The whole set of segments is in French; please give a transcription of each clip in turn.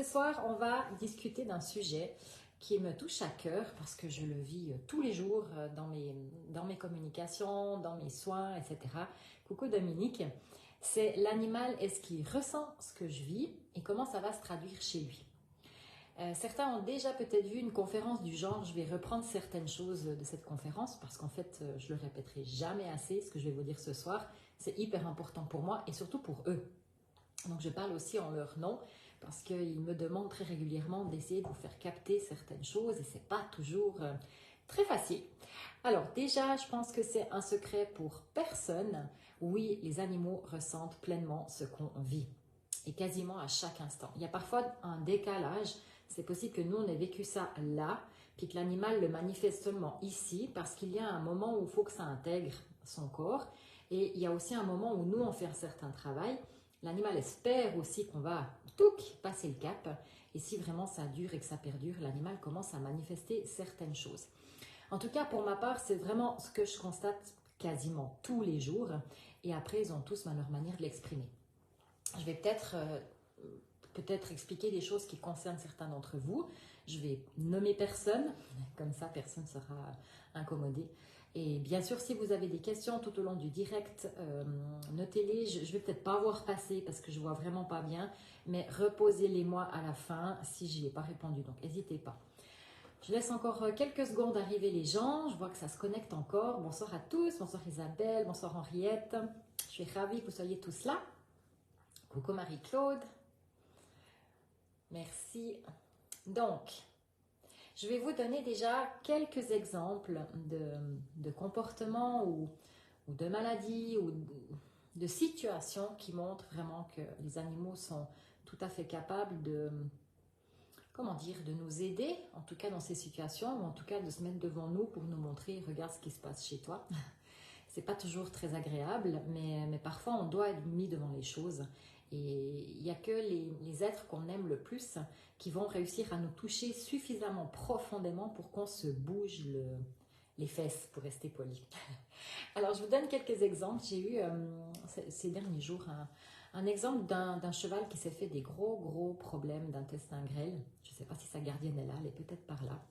Ce soir, on va discuter d'un sujet qui me touche à cœur parce que je le vis tous les jours dans mes communications, dans mes soins, etc. Coucou Dominique, c'est l'animal, est-ce qu'il ressent ce que je vis et comment ça va se traduire chez lui. Certains ont déjà peut-être vu une conférence du genre, je vais reprendre certaines choses de cette conférence parce qu'en fait, je le répéterai jamais assez, ce que je vais vous dire ce soir, c'est hyper important pour moi et surtout pour eux. Donc je parle aussi en leur nom parce qu'ils me demandent très régulièrement d'essayer de vous faire capter certaines choses et c'est pas toujours très facile. Alors déjà, je pense que c'est un secret pour personne. Oui, les animaux ressentent pleinement ce qu'on vit et quasiment à chaque instant. Il y a parfois un décalage. C'est possible que nous, on ait vécu ça là, puis que l'animal le manifeste seulement ici parce qu'il y a un moment où il faut que ça intègre son corps et il y a aussi un moment où nous, on fait un certain travail. L'animal espère aussi qu'on va passer le cap. Et si vraiment ça dure et que ça perdure, l'animal commence à manifester certaines choses. En tout cas, pour ma part, c'est vraiment ce que je constate quasiment tous les jours. Et après, ils ont tous leur manière de l'exprimer. Je vais peut-être expliquer des choses qui concernent certains d'entre vous. Je vais nommer personne, comme ça personne ne sera incommodé. Et bien sûr, si vous avez des questions tout au long du direct, notez-les. Je ne vais peut-être pas voir passer parce que je ne vois vraiment pas bien, mais reposez-les-moi à la fin si je n'y ai pas répondu. Donc, n'hésitez pas. Je laisse encore quelques secondes arriver les gens. Je vois que ça se connecte encore. Bonsoir à tous. Bonsoir Isabelle. Bonsoir Henriette. Je suis ravie que vous soyez tous là. Coucou Marie-Claude. Merci. Donc, je vais vous donner déjà quelques exemples de comportements ou de maladies ou de situations qui montrent vraiment que les animaux sont tout à fait capables de nous aider, en tout cas dans ces situations, ou en tout cas de se mettre devant nous pour nous montrer, regarde ce qui se passe chez toi. C'est pas toujours très agréable, mais parfois on doit être mis devant les choses. Et il n'y a que les êtres qu'on aime le plus qui vont réussir à nous toucher suffisamment profondément pour qu'on se bouge les fesses, pour rester poli. Alors, je vous donne quelques exemples. J'ai eu ces derniers jours un exemple d'un cheval qui s'est fait des gros problèmes d'intestin grêle. Je ne sais pas si sa gardienne est là, elle est peut-être par là.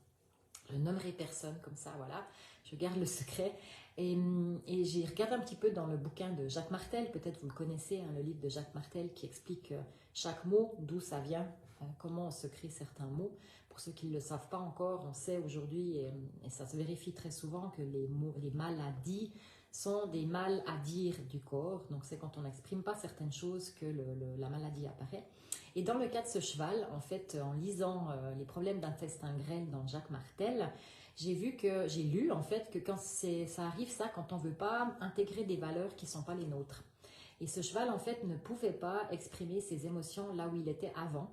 Je nommerai personne comme ça, voilà. Je garde le secret. Et j'ai regardé un petit peu dans le bouquin de Jacques Martel, peut-être vous le connaissez, hein, le livre de Jacques Martel qui explique chaque mot, d'où ça vient, comment on se crée certains mots. Pour ceux qui ne le savent pas encore, on sait aujourd'hui, et ça se vérifie très souvent, que les maladies sont des mal à dire du corps. Donc c'est quand on n'exprime pas certaines choses que la maladie apparaît. Et dans le cas de ce cheval, en fait, en lisant les problèmes d'intestin grêle dans Jacques Martel, j'ai lu en fait que quand ça arrive quand on ne veut pas intégrer des valeurs qui ne sont pas les nôtres. Et ce cheval en fait ne pouvait pas exprimer ses émotions là où il était avant.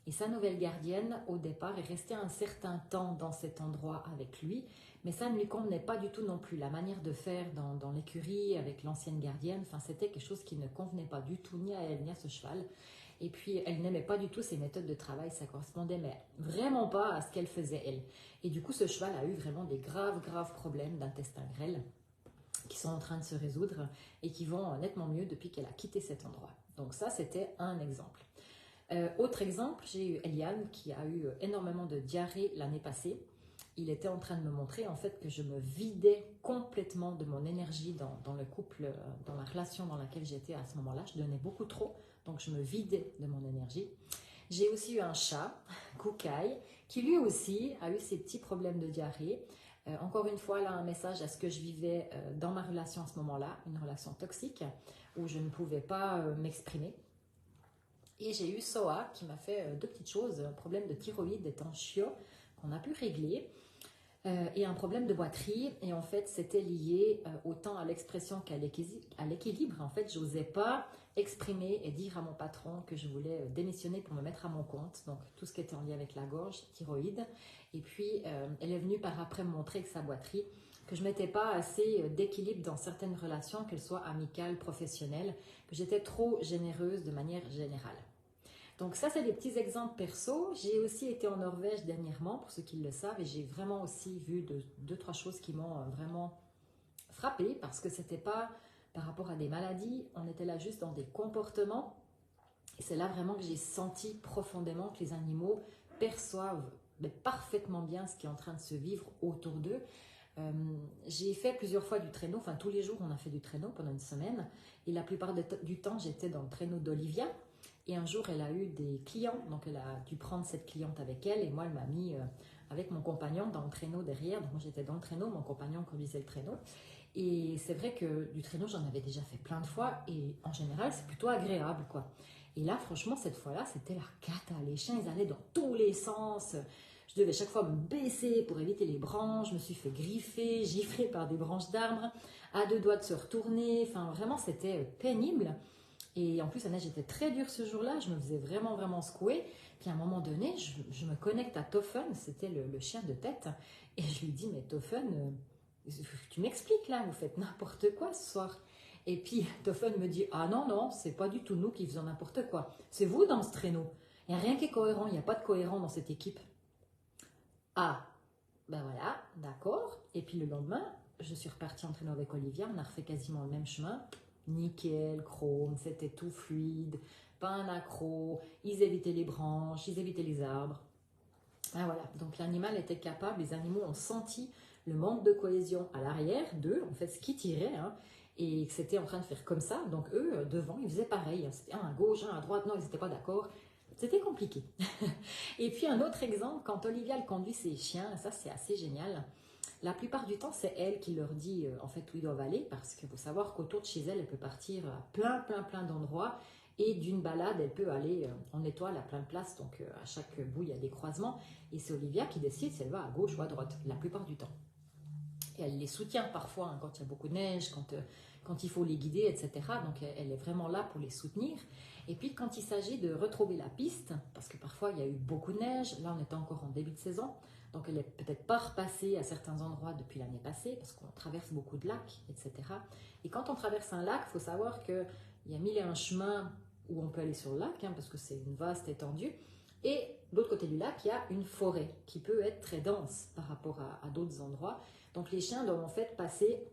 Et sa nouvelle gardienne, au départ, est restée un certain temps dans cet endroit avec lui, mais ça ne lui convenait pas du tout non plus. La manière de faire dans l'écurie avec l'ancienne gardienne, c'était quelque chose qui ne convenait pas du tout ni à elle ni à ce cheval. Et puis, elle n'aimait pas du tout ses méthodes de travail, ça correspondait mais vraiment pas à ce qu'elle faisait elle. Et du coup, ce cheval a eu vraiment des graves problèmes d'intestin grêle qui sont en train de se résoudre et qui vont nettement mieux depuis qu'elle a quitté cet endroit. Donc ça, c'était un exemple. Autre exemple, j'ai eu Eliane qui a eu énormément de diarrhée l'année passée. Il était en train de me montrer en fait que je me vidais complètement de mon énergie dans le couple, dans la relation dans laquelle j'étais à ce moment-là. Je donnais beaucoup trop, donc je me vidais de mon énergie. J'ai aussi eu un chat, Koukaï, qui lui aussi a eu ses petits problèmes de diarrhée. Encore une fois, là, un message à ce que je vivais dans ma relation à ce moment-là, une relation toxique où je ne pouvais pas m'exprimer. Et j'ai eu Soa qui m'a fait deux petites choses, un problème de thyroïde étant chiot qu'on a pu régler et un problème de boiterie. Et en fait, c'était lié autant à l'expression qu'à l'équilibre. En fait, je n'osais pas exprimer et dire à mon patron que je voulais démissionner pour me mettre à mon compte. Donc, tout ce qui était en lien avec la gorge, thyroïde. Et puis, elle est venue par après me montrer avec sa boiterie que je ne mettais pas assez d'équilibre dans certaines relations, qu'elles soient amicales, professionnelles, que j'étais trop généreuse de manière générale. Donc ça, c'est des petits exemples perso. J'ai aussi été en Norvège dernièrement, pour ceux qui le savent, et j'ai vraiment aussi vu deux, trois choses qui m'ont vraiment frappée, parce que c'était pas par rapport à des maladies, on était là juste dans des comportements. Et c'est là vraiment que j'ai senti profondément que les animaux perçoivent parfaitement bien ce qui est en train de se vivre autour d'eux. J'ai fait plusieurs fois du traîneau, enfin tous les jours on a fait du traîneau pendant une semaine, et la plupart du temps j'étais dans le traîneau d'Olivia, et un jour elle a eu des clients, donc elle a dû prendre cette cliente avec elle, et moi elle m'a mis avec mon compagnon dans le traîneau derrière, donc moi j'étais dans le traîneau, mon compagnon conduisait le traîneau, et c'est vrai que du traîneau j'en avais déjà fait plein de fois, et en général c'est plutôt agréable quoi. Et là franchement cette fois-là c'était la cata, les chiens ils allaient dans tous les sens. Je devais chaque fois me baisser pour éviter les branches. Je me suis fait griffer, gifler par des branches d'arbres, à deux doigts de se retourner. Enfin, vraiment, c'était pénible. Et en plus, la neige était très dure ce jour-là. Je me faisais vraiment, vraiment secouer. Puis à un moment donné, je me connecte à Toffen, c'était le chien de tête. Et je lui dis, mais Toffen, tu m'expliques là, vous faites n'importe quoi ce soir. Et puis Toffen me dit, ah non, non, c'est pas du tout nous qui faisons n'importe quoi. C'est vous dans ce traîneau. Il n'y a rien qui est cohérent, il n'y a pas de cohérent dans cette équipe. Ah, ben voilà, d'accord. Et puis le lendemain, je suis repartie en traîneau avec Olivia, on a refait quasiment le même chemin. Nickel, chrome, c'était tout fluide, pas un accroc, ils évitaient les branches, ils évitaient les arbres. Ah voilà, donc l'animal était capable, les animaux ont senti le manque de cohésion à l'arrière d'eux, en fait ce qui tirait, hein, et que c'était en train de faire comme ça. Donc eux, devant, ils faisaient pareil, c'était un à gauche, un à droite, non, ils n'étaient pas d'accord. C'était compliqué. Et puis un autre exemple, quand Olivia elle conduit ses chiens, ça c'est assez génial. La plupart du temps, c'est elle qui leur dit en fait où ils doivent aller, parce qu'il faut savoir qu'autour de chez elle, elle peut partir à plein d'endroits, et d'une balade, elle peut aller en étoile à plein de places, donc à chaque bout, il y a des croisements, et c'est Olivia qui décide si elle va à gauche ou à droite, la plupart du temps. Et elle les soutient parfois hein, quand il y a beaucoup de neige, quand il faut les guider, etc. Donc elle est vraiment là pour les soutenir. Et puis quand il s'agit de retrouver la piste, parce que parfois il y a eu beaucoup de neige, là on était encore en début de saison, donc elle n'est peut-être pas repassée à certains endroits depuis l'année passée, parce qu'on traverse beaucoup de lacs, etc. Et quand on traverse un lac, il faut savoir qu'il y a mille et un chemins où on peut aller sur le lac, hein, parce que c'est une vaste étendue, et de l'autre côté du lac, il y a une forêt qui peut être très dense par rapport à d'autres endroits. Donc les chiens doivent en fait passer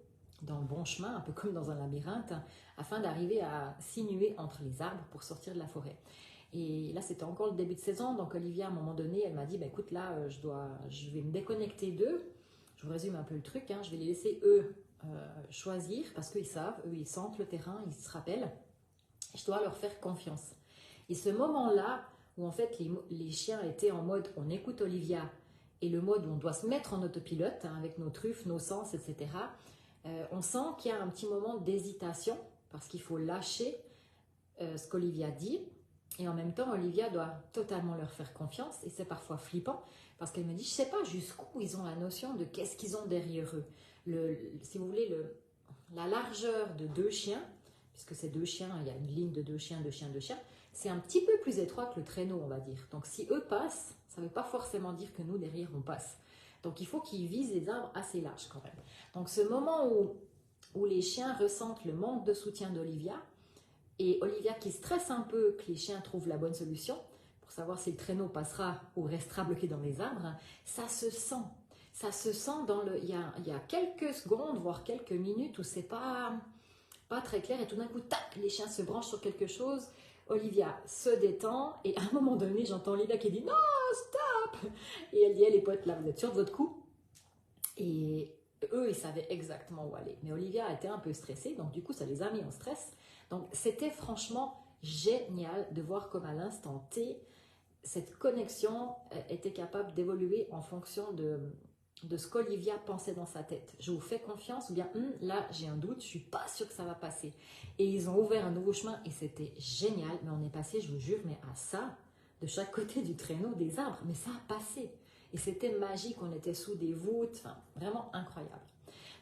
dans le bon chemin, un peu comme dans un labyrinthe, afin d'arriver à sinuer entre les arbres pour sortir de la forêt. Et là, c'était encore le début de saison, donc Olivia, à un moment donné, elle m'a dit, bah, écoute, là, je vais me déconnecter d'eux. Je vous résume un peu le truc, hein, je vais les laisser, eux, choisir, parce qu'ils savent, eux, ils sentent le terrain, ils se rappellent. Je dois leur faire confiance. Et ce moment-là, où en fait, les chiens étaient en mode, on écoute Olivia, et le mode où on doit se mettre en autopilote, hein, avec nos truffes, nos sens, etc., on sent qu'il y a un petit moment d'hésitation, parce qu'il faut lâcher ce qu'Olivia dit, et en même temps, Olivia doit totalement leur faire confiance, et c'est parfois flippant, parce qu'elle me dit, je ne sais pas jusqu'où ils ont la notion de qu'est-ce qu'ils ont derrière eux. Si vous voulez, la largeur de deux chiens, puisque c'est deux chiens, il y a une ligne de deux chiens, c'est un petit peu plus étroit que le traîneau, on va dire. Donc si eux passent, ça ne veut pas forcément dire que nous, derrière, on passe. Donc il faut qu'ils visent les arbres assez larges quand même. Donc ce moment où les chiens ressentent le manque de soutien d'Olivia, et Olivia qui stresse un peu que les chiens trouvent la bonne solution, pour savoir si le traîneau passera ou restera bloqué dans les arbres, ça se sent. Ça se sent dans le... Il y a quelques secondes, voire quelques minutes où c'est pas très clair, et tout d'un coup, tac, les chiens se branchent sur quelque chose, Olivia se détend, et à un moment donné, j'entends Olivia qui dit « Non, stop !» Et elle dit « Les potes, là, vous êtes sûrs de votre coup ?» Et eux, ils savaient exactement où aller. Mais Olivia était un peu stressée, donc du coup, ça les a mis en stress. Donc, c'était franchement génial de voir comme à l'instant T, cette connexion était capable d'évoluer en fonction de ce qu'Olivia pensait dans sa tête. Je vous fais confiance, ou bien là j'ai un doute, je suis pas sûre que ça va passer. Et ils ont ouvert un nouveau chemin et c'était génial, mais on est passé, je vous jure, mais à ça, de chaque côté du traîneau, des arbres, mais ça a passé. Et c'était magique, on était sous des voûtes, enfin, vraiment incroyable.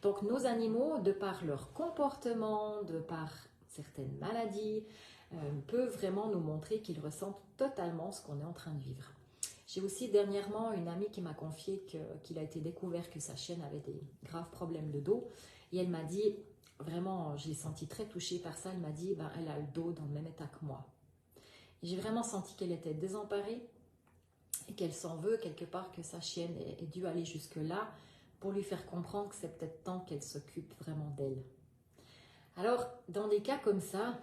Donc nos animaux, de par leur comportement, de par certaines maladies, peuvent vraiment nous montrer qu'ils ressentent totalement ce qu'on est en train de vivre. J'ai aussi dernièrement une amie qui m'a confié qu'il a été découvert que sa chienne avait des graves problèmes de dos. Et elle m'a dit, vraiment, je l'ai sentie très touchée par ça, elle m'a dit, ben, elle a le dos dans le même état que moi. J'ai vraiment senti qu'elle était désemparée et qu'elle s'en veut quelque part que sa chienne ait dû aller jusque-là pour lui faire comprendre que c'est peut-être temps qu'elle s'occupe vraiment d'elle. Alors, dans des cas comme ça,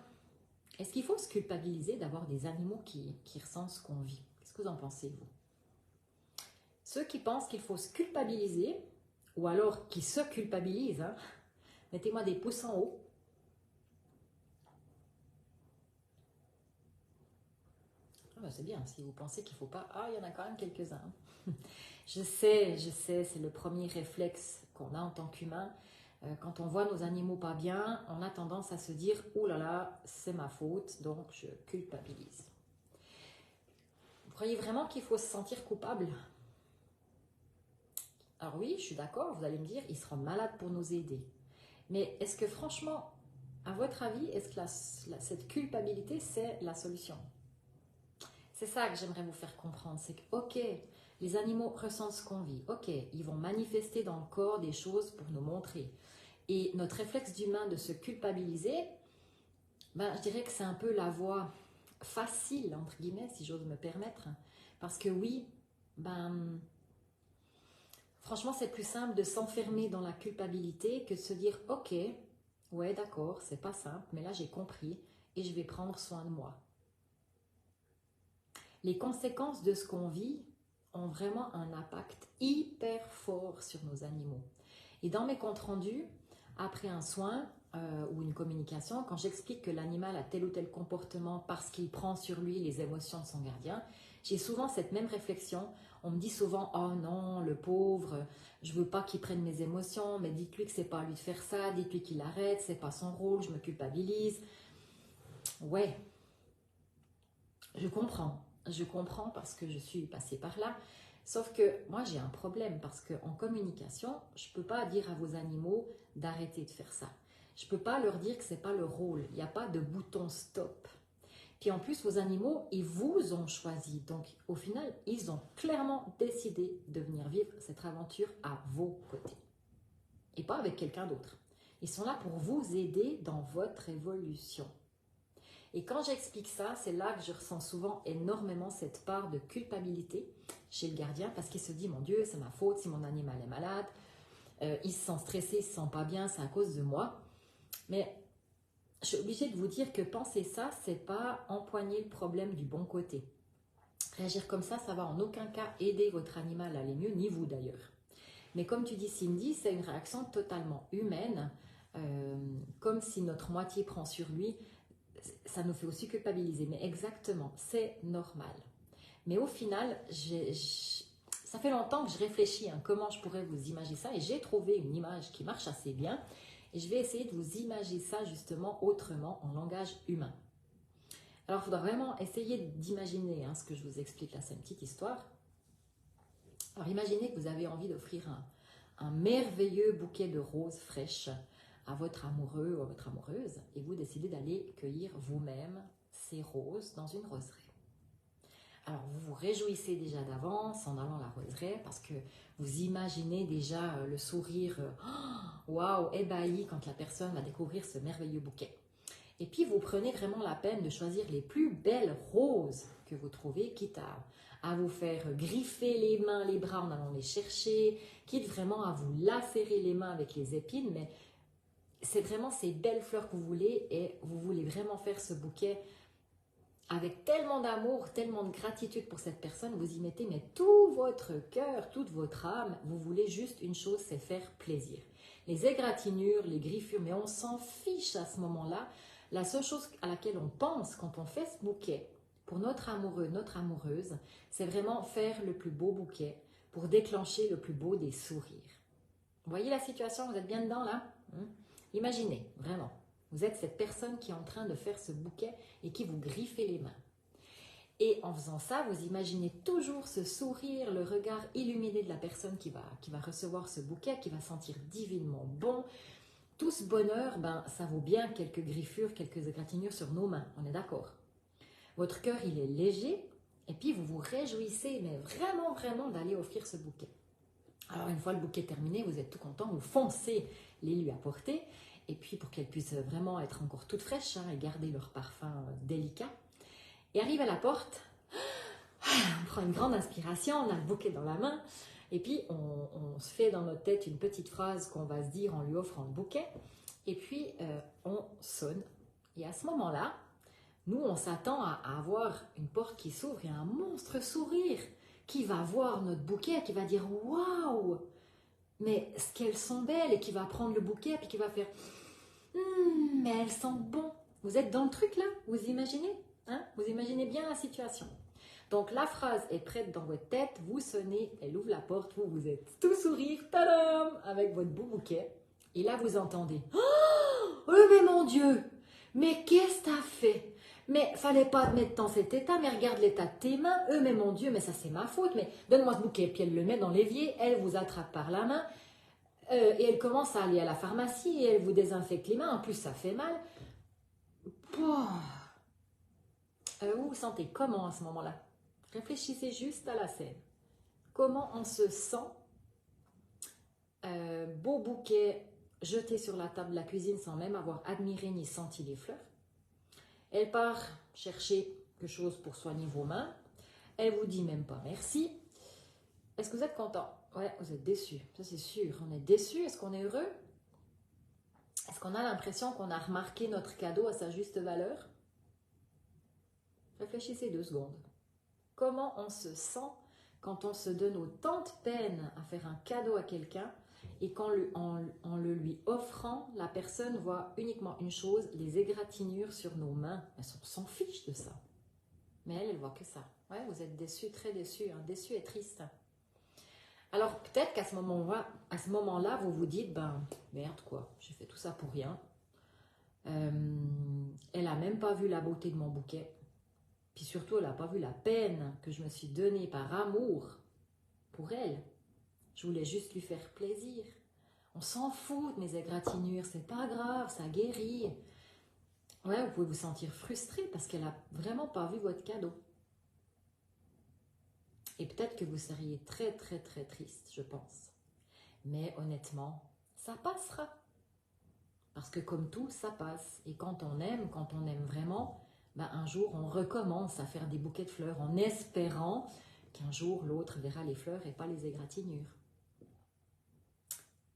Est-ce qu'il faut se culpabiliser d'avoir des animaux qui ressentent ce qu'on vit? Qu'est-ce que vous en pensez, vous? Ceux qui pensent qu'il faut se culpabiliser, ou alors qui se culpabilisent, hein, mettez-moi des pouces en haut. Ah ben c'est bien, si vous pensez qu'il ne faut pas... Ah, il y en a quand même quelques-uns. Je sais, c'est le premier réflexe qu'on a en tant qu'humain. Quand on voit nos animaux pas bien, on a tendance à se dire « Oh là là, c'est ma faute, donc je culpabilise ». Vous croyez vraiment qu'il faut se sentir coupable? Alors oui, je suis d'accord, vous allez me dire, ils seront malades pour nous aider. Mais est-ce que franchement, à votre avis, est-ce que cette culpabilité, c'est la solution? C'est ça que j'aimerais vous faire comprendre, c'est que, ok, les animaux ressentent ce qu'on vit, ok, ils vont manifester dans le corps des choses pour nous montrer. Et notre réflexe d'humain de se culpabiliser, ben, je dirais que c'est un peu la voie facile, entre guillemets, si j'ose me permettre. Parce que oui, ben, franchement, c'est plus simple de s'enfermer dans la culpabilité que de se dire, ok, ouais, d'accord, c'est pas simple, mais là j'ai compris et je vais prendre soin de moi. Les conséquences de ce qu'on vit ont vraiment un impact hyper fort sur nos animaux. Et dans mes comptes rendus, après un soin ou une communication, quand j'explique que l'animal a tel ou tel comportement parce qu'il prend sur lui les émotions de son gardien, j'ai souvent cette même réflexion. On me dit souvent « Oh non, le pauvre, je veux pas qu'il prenne mes émotions, mais dites-lui que c'est pas à lui de faire ça, dites-lui qu'il arrête, c'est pas son rôle, je me culpabilise. » Ouais, je comprends parce que je suis passée par là. Sauf que moi j'ai un problème parce qu'en communication, je ne peux pas dire à vos animaux d'arrêter de faire ça. Je ne peux pas leur dire que ce n'est pas leur rôle. Il n'y a pas de bouton stop. Puis en plus, vos animaux, ils vous ont choisi. Donc au final, ils ont clairement décidé de venir vivre cette aventure à vos côtés. Et pas avec quelqu'un d'autre. Ils sont là pour vous aider dans votre évolution. Et quand j'explique ça, c'est là que je ressens souvent énormément cette part de culpabilité chez le gardien parce qu'il se dit « Mon Dieu, c'est ma faute si mon animal est malade. Il se sent stressé, il ne se sent pas bien, c'est à cause de moi. » Mais je suis obligée de vous dire que penser ça, ce n'est pas empoigner le problème du bon côté. Réagir comme ça va en aucun cas aider votre animal à aller mieux, ni vous d'ailleurs. Mais comme tu dis Cindy, c'est une réaction totalement humaine, comme si notre moitié prend sur lui. Ça nous fait aussi culpabiliser, mais exactement, c'est normal. Mais au final, ça fait longtemps que je réfléchis à comment je pourrais vous imaginer ça et j'ai trouvé une image qui marche assez bien et je vais essayer de vous imaginer ça justement autrement en langage humain. Alors, il faudra vraiment essayer d'imaginer ce que je vous explique là, c'est une petite histoire. Alors, imaginez que vous avez envie d'offrir un merveilleux bouquet de roses fraîches à votre amoureux ou à votre amoureuse et vous décidez d'aller cueillir vous-même ces roses dans une roseraie. Alors vous vous réjouissez déjà d'avance en allant à la roseraie parce que vous imaginez déjà le sourire waouh, ébahi quand la personne va découvrir ce merveilleux bouquet. Et puis vous prenez vraiment la peine de choisir les plus belles roses que vous trouvez, quitte à vous faire griffer les mains, les bras en allant les chercher, quitte vraiment à vous lacérer les mains avec les épines, mais c'est vraiment ces belles fleurs que vous voulez et vous voulez vraiment faire ce bouquet avec tellement d'amour, tellement de gratitude pour cette personne, vous y mettez mais tout votre cœur, toute votre âme, vous voulez juste une chose, c'est faire plaisir. Les égratignures, les griffures, mais on s'en fiche à ce moment-là. La seule chose à laquelle on pense quand on fait ce bouquet pour notre amoureux, notre amoureuse, c'est vraiment faire le plus beau bouquet pour déclencher le plus beau des sourires. Vous voyez la situation, vous êtes bien dedans là? Imaginez, vraiment, vous êtes cette personne qui est en train de faire ce bouquet et qui vous griffez les mains. Et en faisant ça, vous imaginez toujours ce sourire, le regard illuminé de la personne qui va recevoir ce bouquet, qui va sentir divinement bon. Tout ce bonheur, ça vaut bien quelques griffures, quelques égratignures sur nos mains, on est d'accord. Votre cœur, il est léger et puis vous vous réjouissez, mais vraiment, vraiment d'aller offrir ce bouquet. Alors une fois le bouquet terminé, vous êtes tout content, vous foncez les lui apporter. Et puis pour qu'elles puissent vraiment être encore toutes fraîches et garder leur parfum délicat. Et arrive à la porte, on prend une grande inspiration, on a le bouquet dans la main. Et puis on se fait dans notre tête une petite phrase qu'on va se dire en lui offrant le bouquet. Et puis on sonne. Et à ce moment-là, Nous, on s'attend à avoir une porte qui s'ouvre et un monstre sourire qui va voir notre bouquet, qui va dire « Waouh !» Mais ce qu'elles sont belles et qui va prendre le bouquet et qui va faire mais elles sentent bon. Vous êtes dans le truc là? Vous imaginez? Hein? Vous imaginez bien la situation. Donc la phrase est prête dans votre tête, vous sonnez, elle ouvre la porte, vous êtes tout sourire, tadam, avec votre beau bouquet. Et là vous entendez oh mais mon Dieu, mais qu'est-ce que t'as fait? Mais fallait pas te mettre dans cet état, mais regarde l'état de tes mains. Mais mon Dieu, mais ça c'est ma faute, mais donne-moi ce bouquet. Puis elle le met dans l'évier, elle vous attrape par la main. Et elle commence à aller à la pharmacie et elle vous désinfecte les mains. En plus, ça fait mal. Vous vous sentez comment à ce moment-là? Réfléchissez juste à la scène. Comment on se sent? Beau bouquet jeté sur la table de la cuisine sans même avoir admiré ni senti les fleurs. Elle part chercher quelque chose pour soigner vos mains. Elle vous dit même pas merci. Est-ce que vous êtes content? Ouais, vous êtes déçu, ça c'est sûr. On est déçu, est-ce qu'on est heureux? Est-ce qu'on a l'impression qu'on a remarqué notre cadeau à sa juste valeur? Réfléchissez 2 secondes. Comment on se sent quand on se donne autant de peine à faire un cadeau à quelqu'un et qu'en en le lui offrant, la personne voit uniquement une chose, les égratignures sur nos mains. On s'en fiche de ça. Mais elle voit que ça. Ouais, vous êtes déçu, très déçu, hein, déçu et triste. Alors peut-être qu'à ce moment-là, vous vous dites, ben merde quoi, j'ai fait tout ça pour rien. Elle n'a même pas vu la beauté de mon bouquet. Puis surtout, elle n'a pas vu la peine que je me suis donnée par amour pour elle. Je voulais juste lui faire plaisir. On s'en fout de mes égratignures, c'est pas grave, ça guérit. Ouais, vous pouvez vous sentir frustré parce qu'elle n'a vraiment pas vu votre cadeau. Et peut-être que vous seriez très très très triste, je pense. Mais honnêtement, ça passera. Parce que comme tout, ça passe. Et quand on aime vraiment, ben un jour on recommence à faire des bouquets de fleurs en espérant qu'un jour l'autre verra les fleurs et pas les égratignures.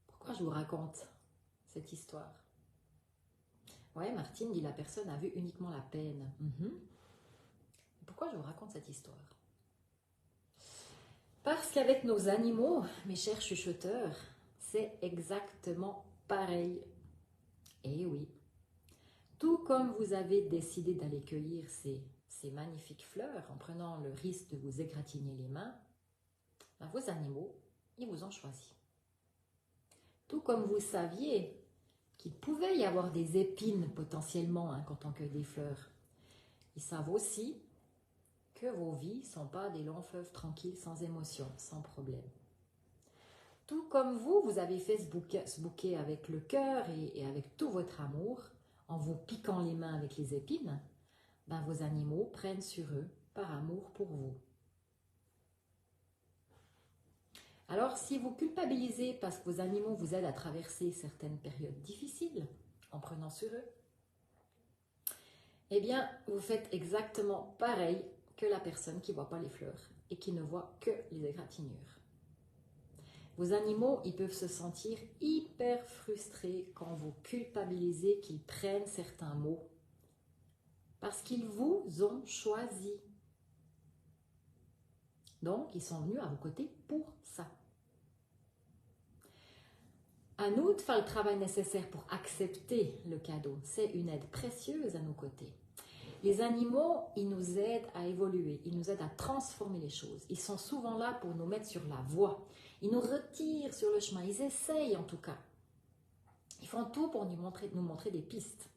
Pourquoi je vous raconte cette histoire? Ouais, Martine dit la personne a vu uniquement la peine. Pourquoi je vous raconte cette histoire? Parce qu'avec nos animaux, mes chers chuchoteurs, c'est exactement pareil. Et oui, tout comme vous avez décidé d'aller cueillir ces magnifiques fleurs en prenant le risque de vous égratigner les mains, ben vos animaux, ils vous ont choisi. Tout comme vous saviez qu'il pouvait y avoir des épines potentiellement quand on cueille des fleurs, ils savent aussi que vos vies ne sont pas des longs fleuves tranquilles, sans émotion, sans problème. Tout comme vous avez fait ce bouquet avec le cœur et avec tout votre amour, en vous piquant les mains avec les épines, ben vos animaux prennent sur eux par amour pour vous. Alors, si vous culpabilisez parce que vos animaux vous aident à traverser certaines périodes difficiles, en prenant sur eux, eh bien, vous faites exactement pareil que la personne qui ne voit pas les fleurs et qui ne voit que les égratignures. Vos animaux, ils peuvent se sentir hyper frustrés quand vous culpabilisez qu'ils prennent certains mots parce qu'ils vous ont choisi. Donc, ils sont venus à vos côtés pour ça. À nous de faire le travail nécessaire pour accepter le cadeau. C'est une aide précieuse à nos côtés. Les animaux, ils nous aident à évoluer, ils nous aident à transformer les choses. Ils sont souvent là pour nous mettre sur la voie. Ils nous retirent sur le chemin, ils essayent en tout cas. Ils font tout pour nous montrer des pistes.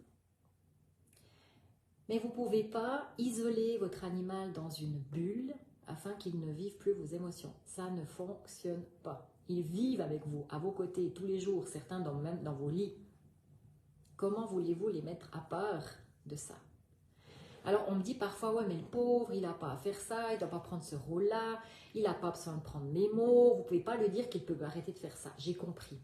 Mais vous ne pouvez pas isoler votre animal dans une bulle afin qu'il ne vive plus vos émotions. Ça ne fonctionne pas. Ils vivent avec vous, à vos côtés, tous les jours, certains même dans vos lits. Comment voulez-vous les mettre à part de ça? Alors on me dit parfois, ouais mais le pauvre, il n'a pas à faire ça, il ne doit pas prendre ce rôle-là, il n'a pas besoin de prendre mes mots, vous ne pouvez pas lui dire qu'il peut arrêter de faire ça. J'ai compris.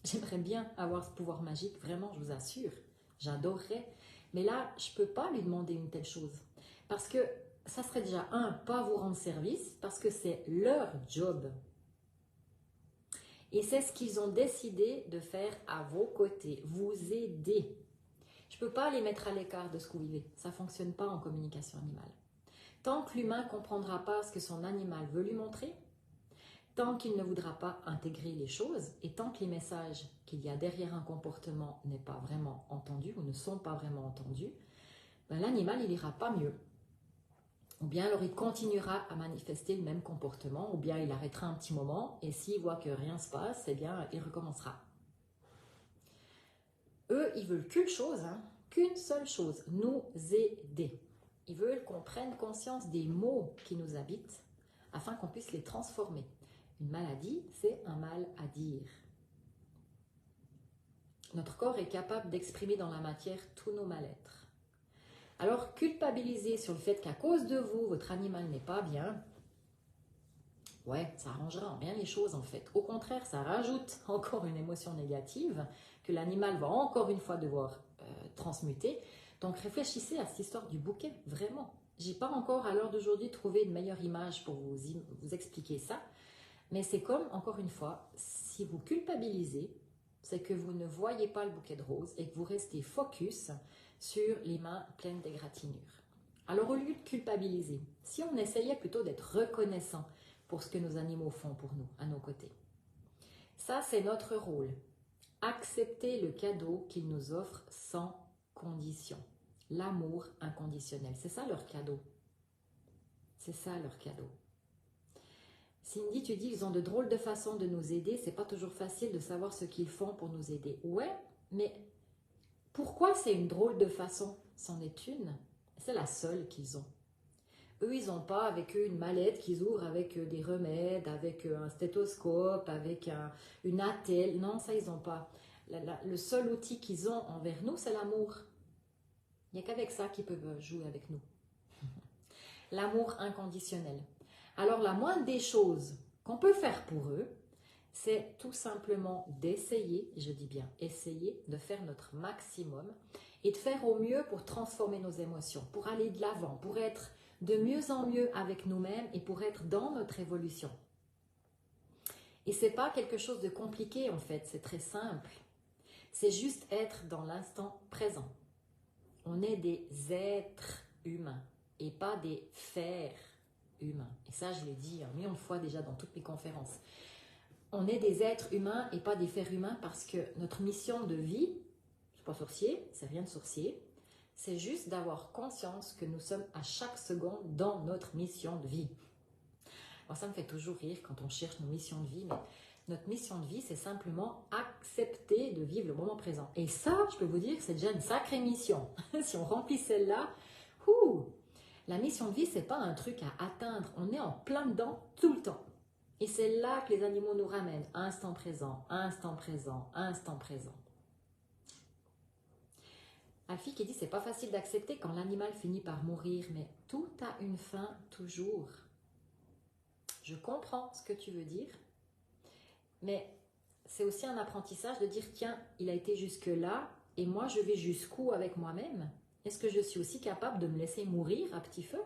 J'aimerais bien avoir ce pouvoir magique, vraiment, je vous assure. J'adorerais. Mais là, je ne peux pas lui demander une telle chose. Parce que ça serait déjà, pas vous rendre service, parce que c'est leur job. Et c'est ce qu'ils ont décidé de faire à vos côtés, vous aider. Je ne peux pas les mettre à l'écart de ce que vous vivez. Ça ne fonctionne pas en communication animale. Tant que l'humain ne comprendra pas ce que son animal veut lui montrer, tant qu'il ne voudra pas intégrer les choses et tant que les messages qu'il y a derrière un comportement n'est pas vraiment entendu ou ne sont pas vraiment entendus, ben l'animal il ira pas mieux. Ou bien alors il continuera à manifester le même comportement, ou bien il arrêtera un petit moment et s'il voit que rien ne se passe, eh bien il recommencera. Eux, ils veulent qu'une chose, qu'une seule chose, nous aider. Ils veulent qu'on prenne conscience des mots qui nous habitent afin qu'on puisse les transformer. Une maladie, c'est un mal à dire. Notre corps est capable d'exprimer dans la matière tous nos mal-être. Alors, culpabiliser sur le fait qu'à cause de vous, votre animal n'est pas bien, ouais, ça arrangera en rien les choses en fait. Au contraire, ça rajoute encore une émotion négative que l'animal va encore une fois devoir transmuter. Donc, réfléchissez à cette histoire du bouquet, vraiment. J'ai pas encore à l'heure d'aujourd'hui trouvé une meilleure image pour vous expliquer ça. Mais c'est comme, encore une fois, si vous culpabilisez, c'est que vous ne voyez pas le bouquet de roses et que vous restez focus sur les mains pleines d'égratignures. Alors au lieu de culpabiliser, si on essayait plutôt d'être reconnaissant pour ce que nos animaux font pour nous, à nos côtés. Ça, c'est notre rôle. Accepter le cadeau qu'ils nous offrent sans condition. L'amour inconditionnel. C'est ça leur cadeau. C'est ça leur cadeau. Cindy, tu dis, ils ont de drôles de façons de nous aider. C'est pas toujours facile de savoir ce qu'ils font pour nous aider. Ouais, mais pourquoi c'est une drôle de façon? C'en est une. C'est la seule qu'ils ont. Eux, ils n'ont pas avec eux une mallette qu'ils ouvrent avec des remèdes, avec un stéthoscope, avec une attelle. Non, ça, ils n'ont pas. Le seul outil qu'ils ont envers nous, c'est l'amour. Il n'y a qu'avec ça qu'ils peuvent jouer avec nous. L'amour inconditionnel. Alors, la moindre des choses qu'on peut faire pour eux, c'est tout simplement d'essayer, je dis bien essayer, de faire notre maximum et de faire au mieux pour transformer nos émotions, pour aller de l'avant, pour être de mieux en mieux avec nous-mêmes et pour être dans notre évolution. Et ce n'est pas quelque chose de compliqué en fait, c'est très simple. C'est juste être dans l'instant présent. On est des êtres humains et pas des fers humains. Et ça, je l'ai dit un million de fois déjà dans toutes mes conférences. On est des êtres humains et pas des fers humains parce que notre mission de vie, je ne suis pas sorcier, c'est rien de sorcier, c'est juste d'avoir conscience que nous sommes à chaque seconde dans notre mission de vie. Moi, ça me fait toujours rire quand on cherche nos missions de vie, mais notre mission de vie, c'est simplement accepter de vivre le moment présent. Et ça, je peux vous dire, c'est déjà une sacrée mission. Si on remplit celle-là, la mission de vie, c'est pas un truc à atteindre. On est en plein dedans tout le temps. Et c'est là que les animaux nous ramènent. Instant présent, instant présent, instant présent. Alfie qui dit c'est pas facile d'accepter quand l'animal finit par mourir, mais tout a une fin toujours. Je comprends ce que tu veux dire, mais c'est aussi un apprentissage de dire tiens, il a été jusque là et moi je vais jusqu'où avec moi-même? Est-ce que je suis aussi capable de me laisser mourir à petit feu?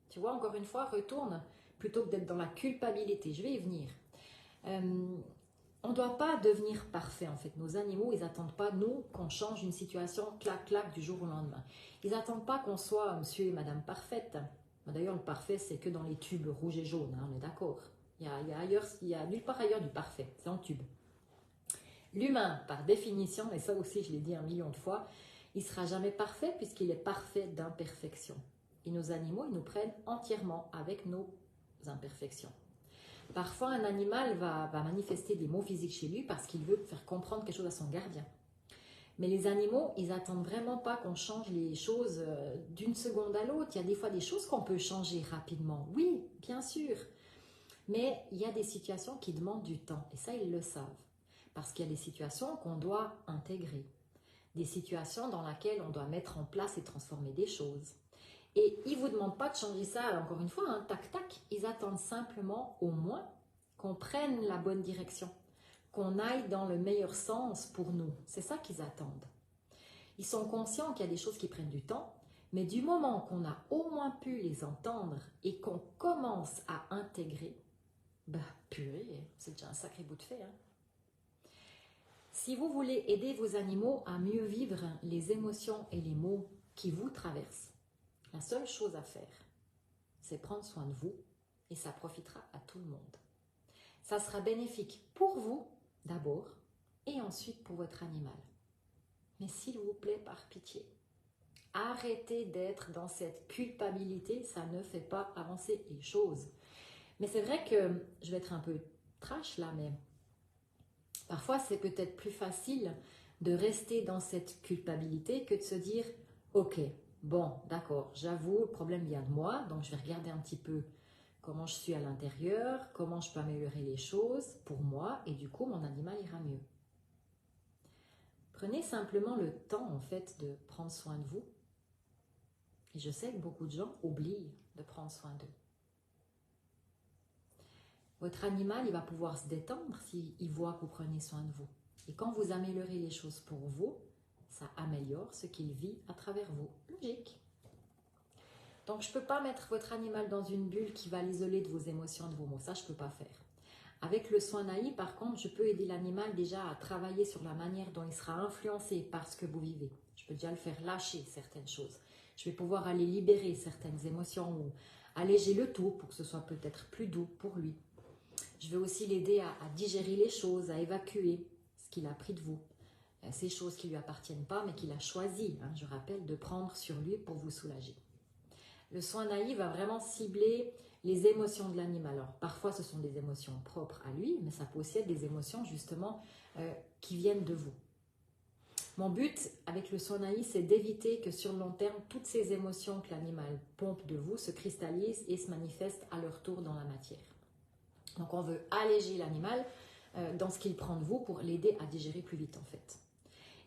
Tu vois, encore une fois, retourne plutôt que d'être dans la culpabilité. Je vais y venir. On ne doit pas devenir parfait en fait. Nos animaux, ils n'attendent pas nous qu'on change une situation clac-clac du jour au lendemain. Ils n'attendent pas qu'on soit monsieur et madame parfaite. D'ailleurs, le parfait, c'est que dans les tubes rouges et jaunes, hein, on est d'accord. Il y a nulle part ailleurs du parfait, c'est en tube. L'humain, par définition, et ça aussi je l'ai dit un million de fois, il ne sera jamais parfait puisqu'il est parfait d'imperfection. Et nos animaux, ils nous prennent entièrement avec nos imperfections. Parfois, un animal va manifester des maux physiques chez lui parce qu'il veut faire comprendre quelque chose à son gardien. Mais les animaux, ils n'attendent vraiment pas qu'on change les choses d'une seconde à l'autre. Il y a des fois des choses qu'on peut changer rapidement. Oui, bien sûr. Mais il y a des situations qui demandent du temps. Et ça, ils le savent. Parce qu'il y a des situations qu'on doit intégrer. Des situations dans lesquelles on doit mettre en place et transformer des choses. Et ils ne vous demandent pas de changer ça, encore une fois, hein, tac, tac. Ils attendent simplement, au moins, qu'on prenne la bonne direction, qu'on aille dans le meilleur sens pour nous. C'est ça qu'ils attendent. Ils sont conscients qu'il y a des choses qui prennent du temps, mais du moment qu'on a au moins pu les entendre et qu'on commence à intégrer, bah purée, c'est déjà un sacré bout de fait. Hein. Si vous voulez aider vos animaux à mieux vivre les émotions et les maux qui vous traversent, la seule chose à faire, c'est prendre soin de vous et ça profitera à tout le monde. Ça sera bénéfique pour vous d'abord et ensuite pour votre animal. Mais s'il vous plaît, par pitié, arrêtez d'être dans cette culpabilité, ça ne fait pas avancer les choses. Mais c'est vrai que, je vais être un peu trash là, mais parfois c'est peut-être plus facile de rester dans cette culpabilité que de se dire « Ok, bon, d'accord, j'avoue, le problème vient de moi, donc je vais regarder un petit peu comment je suis à l'intérieur, comment je peux améliorer les choses pour moi et du coup mon animal ira mieux. » Prenez simplement le temps en fait de prendre soin de vous. Et je sais que beaucoup de gens oublient de prendre soin d'eux. Votre animal, il va pouvoir se détendre s'il voit que vous prenez soin de vous. Et quand vous améliorez les choses pour vous, ça améliore ce qu'il vit à travers vous. Logique. Donc, je ne peux pas mettre votre animal dans une bulle qui va l'isoler de vos émotions, de vos mots. Ça, je ne peux pas faire. Avec le soin naïf, par contre, je peux aider l'animal déjà à travailler sur la manière dont il sera influencé par ce que vous vivez. Je peux déjà le faire lâcher certaines choses. Je vais pouvoir aller libérer certaines émotions ou alléger le tout pour que ce soit peut-être plus doux pour lui. Je vais aussi l'aider à digérer les choses, à évacuer ce qu'il a pris de vous. Ces choses qui ne lui appartiennent pas, mais qu'il a choisi, je rappelle, de prendre sur lui pour vous soulager. Le soin naïf va vraiment cibler les émotions de l'animal. Alors, parfois, ce sont des émotions propres à lui, mais ça peut aussi être des émotions, justement, qui viennent de vous. Mon but avec le soin naïf, c'est d'éviter que sur le long terme, toutes ces émotions que l'animal pompe de vous se cristallisent et se manifestent à leur tour dans la matière. Donc, on veut alléger l'animal dans ce qu'il prend de vous pour l'aider à digérer plus vite, en fait.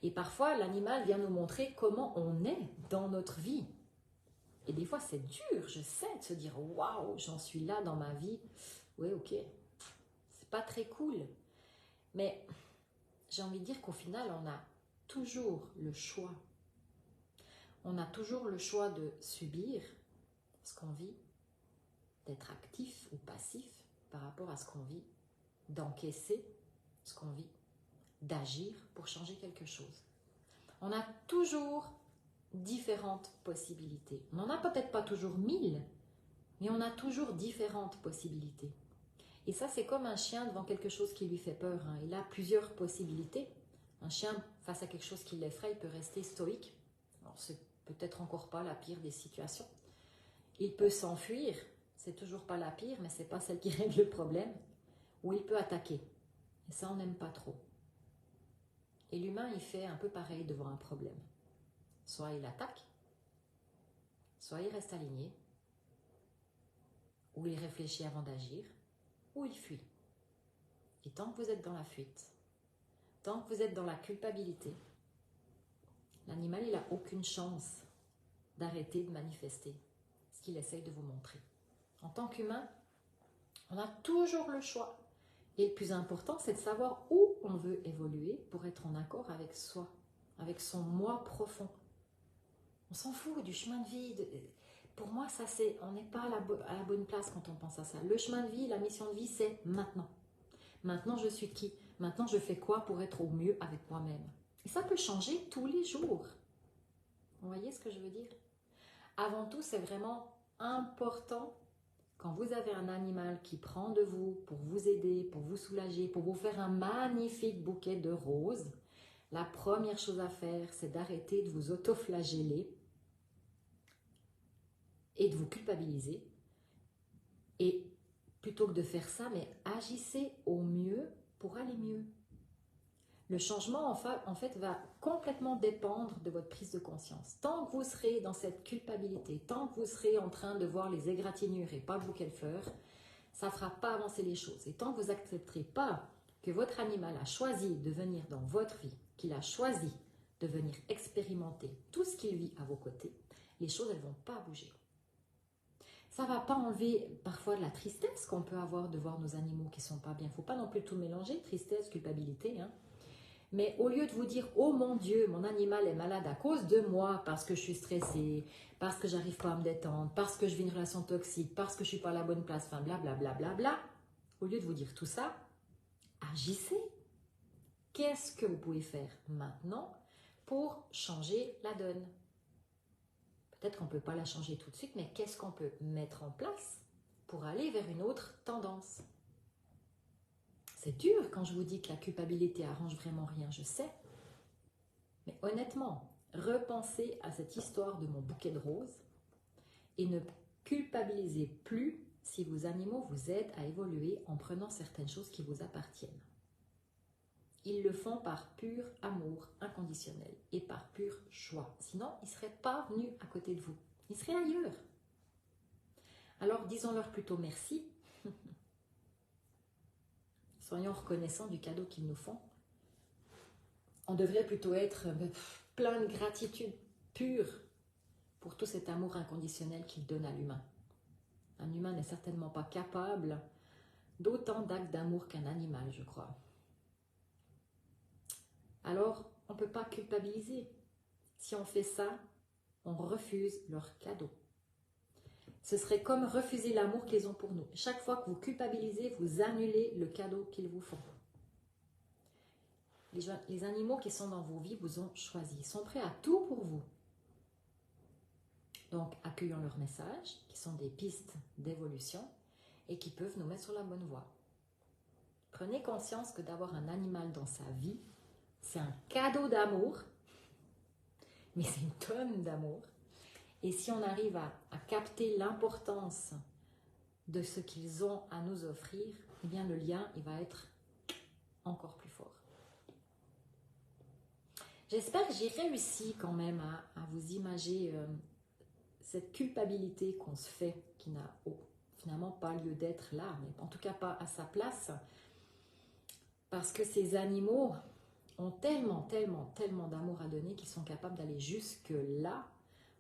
Et parfois, l'animal vient nous montrer comment on est dans notre vie. Et des fois, c'est dur, je sais, de se dire « Waouh, j'en suis là dans ma vie. » Oui, ok, c'est pas très cool. Mais j'ai envie de dire qu'au final, on a toujours le choix. On a toujours le choix de subir ce qu'on vit, d'être actif ou passif par rapport à ce qu'on vit, d'encaisser ce qu'on vit, d'agir pour changer quelque chose. On a toujours différentes possibilités. On n'en a peut-être pas toujours 1000, mais on a toujours différentes possibilités. Et ça, c'est comme un chien devant quelque chose qui lui fait peur. Il a plusieurs possibilités. Un chien, face à quelque chose qui l'effraie, peut rester stoïque. Alors, c'est peut-être encore pas la pire des situations. Il peut s'enfuir. C'est toujours pas la pire, mais c'est pas celle qui règle le problème. Ou il peut attaquer. Et ça, on n'aime pas trop. Et l'humain, il fait un peu pareil devant un problème. Soit il attaque, soit il reste aligné, ou il réfléchit avant d'agir, ou il fuit. Et tant que vous êtes dans la fuite, tant que vous êtes dans la culpabilité, l'animal, il n'a aucune chance d'arrêter de manifester ce qu'il essaye de vous montrer. En tant qu'humain, on a toujours le choix. Et le plus important, c'est de savoir où on veut évoluer pour être en accord avec soi, avec son moi profond. On s'en fout du chemin de vie. Pour moi, ça c'est, on n'est pas à la bonne place quand on pense à ça. Le chemin de vie, la mission de vie, c'est maintenant. Maintenant, je suis qui? Maintenant, je fais quoi pour être au mieux avec moi-même? Et ça peut changer tous les jours. Vous voyez ce que je veux dire? Avant tout, c'est vraiment important quand vous avez un animal qui prend de vous pour vous aider, pour vous soulager, pour vous faire un magnifique bouquet de roses. La première chose à faire, c'est d'arrêter de vous autoflageller et de vous culpabiliser. Et plutôt que de faire ça, mais agissez au mieux pour aller mieux. Le changement, en fait, va complètement dépendre de votre prise de conscience. Tant que vous serez dans cette culpabilité, tant que vous serez en train de voir les égratignures et pas le bouquet de fleurs, ça ne fera pas avancer les choses. Et tant que vous n'accepterez pas que votre animal a choisi de venir dans votre vie, qu'il a choisi de venir expérimenter tout ce qu'il vit à vos côtés, les choses, elles ne vont pas bouger. Ça ne va pas enlever parfois de la tristesse qu'on peut avoir de voir nos animaux qui ne sont pas bien. Il ne faut pas non plus tout mélanger, tristesse, culpabilité. Mais au lieu de vous dire « Oh mon Dieu, mon animal est malade à cause de moi parce que je suis stressée, parce que j'arrive pas à me détendre, parce que je vis une relation toxique, parce que je suis pas à la bonne place, enfin blablabla, au lieu de vous dire tout ça, agissez. qu'est-ce que vous pouvez faire maintenant pour changer la donne? Peut-être qu'on ne peut pas la changer tout de suite, mais qu'est-ce qu'on peut mettre en place pour aller vers une autre tendance? C'est dur quand je vous dis que la culpabilité arrange vraiment rien, je sais. Mais honnêtement, repensez à cette histoire de mon bouquet de roses et ne culpabilisez plus si vos animaux vous aident à évoluer en prenant certaines choses qui vous appartiennent. Ils le font par pur amour inconditionnel et par pur choix. Sinon, ils ne seraient pas venus à côté de vous. Ils seraient ailleurs. Alors, disons-leur plutôt merci. Soyons reconnaissants du cadeau qu'ils nous font. On devrait plutôt être plein de gratitude pure pour tout cet amour inconditionnel qu'ils donnent à l'humain. Un humain n'est certainement pas capable d'autant d'actes d'amour qu'un animal, je crois. Alors, on ne peut pas culpabiliser. Si on fait ça, on refuse leur cadeau. Ce serait comme refuser l'amour qu'ils ont pour nous. Chaque fois que vous culpabilisez, vous annulez le cadeau qu'ils vous font. Les animaux qui sont dans vos vies vous ont choisi. Ils sont prêts à tout pour vous. Donc, accueillons leurs messages, qui sont des pistes d'évolution et qui peuvent nous mettre sur la bonne voie. Prenez conscience que d'avoir un animal dans sa vie, c'est un cadeau d'amour, mais c'est une tonne d'amour. Et si on arrive à capter l'importance de ce qu'ils ont à nous offrir, eh bien le lien, il va être encore plus fort. J'espère que j'ai réussi quand même à vous imager cette culpabilité qu'on se fait, qui n'a finalement pas lieu d'être là, mais en tout cas pas à sa place, parce que ces animaux ont tellement d'amour à donner qu'ils sont capables d'aller jusque là